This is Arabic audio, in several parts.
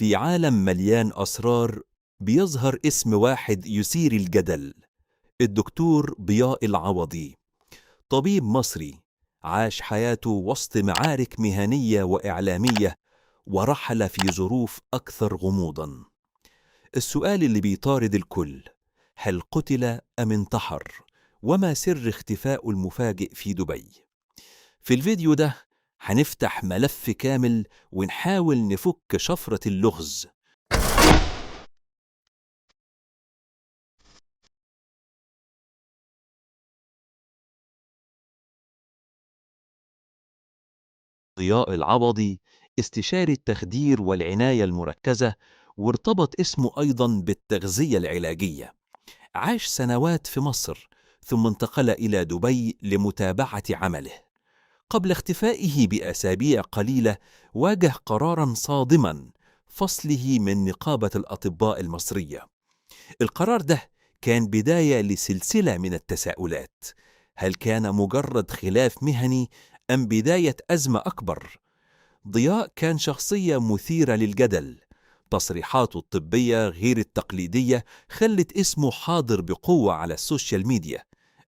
في عالم مليان أسرار بيظهر اسم واحد يثير الجدل: الدكتور ضياء العوضي. طبيب مصري عاش حياته وسط معارك مهنية وإعلامية، ورحل في ظروف أكثر غموضاً. السؤال اللي بيطارد الكل: هل قتل أم انتحر؟ وما سر اختفائه المفاجئ في دبي؟ في الفيديو ده هنفتح ملف كامل ونحاول نفك شفرة اللغز. ضياء العوضي استشاري التخدير والعناية المركزة، وارتبط اسمه أيضاً بالتغذية العلاجية. عاش سنوات في مصر، ثم انتقل إلى دبي لمتابعة عمله. قبل اختفائه بأسابيع قليلة واجه قراراً صادماً: فصله من نقابة الأطباء المصرية. القرار ده كان بداية لسلسلة من التساؤلات. هل كان مجرد خلاف مهني أم بداية أزمة أكبر؟ ضياء كان شخصية مثيرة للجدل. تصريحاته الطبية غير التقليدية خلت اسمه حاضر بقوة على السوشيال ميديا.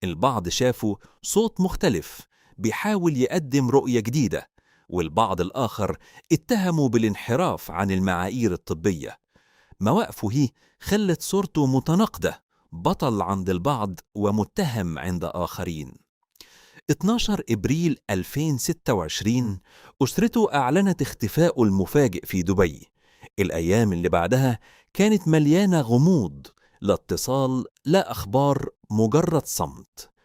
البعض شافه صوت مختلف بيحاول يقدم رؤية جديدة، والبعض الآخر اتهموا بالانحراف عن المعايير الطبية. مواقفه خلت صورته متناقضة: بطل عند البعض ومتهم عند آخرين. 12 إبريل 2026 أسرته أعلنت اختفائه المفاجئ في دبي. الأيام اللي بعدها كانت مليانة غموض: لا اتصال، لا أخبار، مجرد صمت.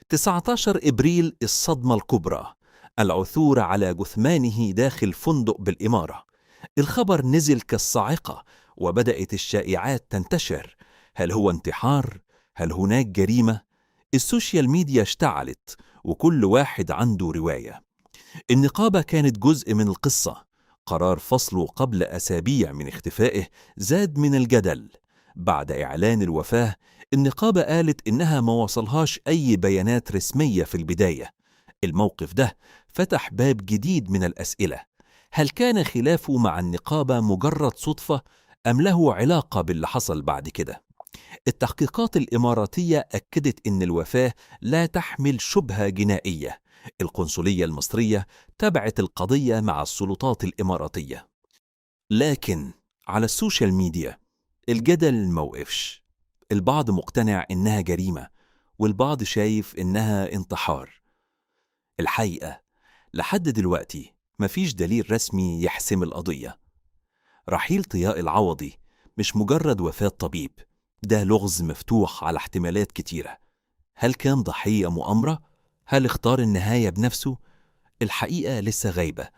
19 إبريل الصدمة الكبرى: العثور على جثمانه داخل فندق بالإمارة. الخبر نزل كالصاعقة، وبدأت الشائعات تنتشر. هل هو انتحار؟ هل هناك جريمة؟ السوشيال ميديا اشتعلت، وكل واحد عنده رواية. النقابة كانت جزء من القصة. قرار فصله قبل أسابيع من اختفائه زاد من الجدل. بعد إعلان الوفاة، النقابة قالت إنها ما وصلهاش أي بيانات رسمية في البداية. الموقف ده فتح باب جديد من الأسئلة: هل كان خلافه مع النقابة مجرد صدفة، أم له علاقة باللي حصل بعد كده؟ التحقيقات الإماراتية أكدت إن الوفاة لا تحمل شبهة جنائية. القنصلية المصرية تابعت القضية مع السلطات الإماراتية. لكن على السوشيال ميديا الجدل موقفش. البعض مقتنع إنها جريمة، والبعض شايف إنها انتحار. الحقيقة لحد دلوقتي مفيش دليل رسمي يحسم القضية. رحيل ضياء العوضي مش مجرد وفاة طبيب، ده لغز مفتوح على احتمالات كتيرة. هل كان ضحية مؤامرة؟ هل اختار النهاية بنفسه؟ الحقيقة لسه غايبة،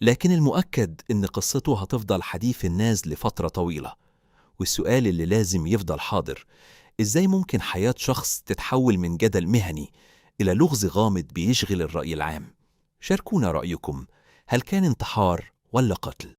لكن المؤكد إن قصته هتفضل حديث الناس لفترة طويلة. والسؤال اللي لازم يفضل حاضر: إزاي ممكن حياة شخص تتحول من جدل مهني إلى لغز غامض بيشغل الرأي العام؟ شاركونا رأيكم، هل كان انتحار ولا قتل؟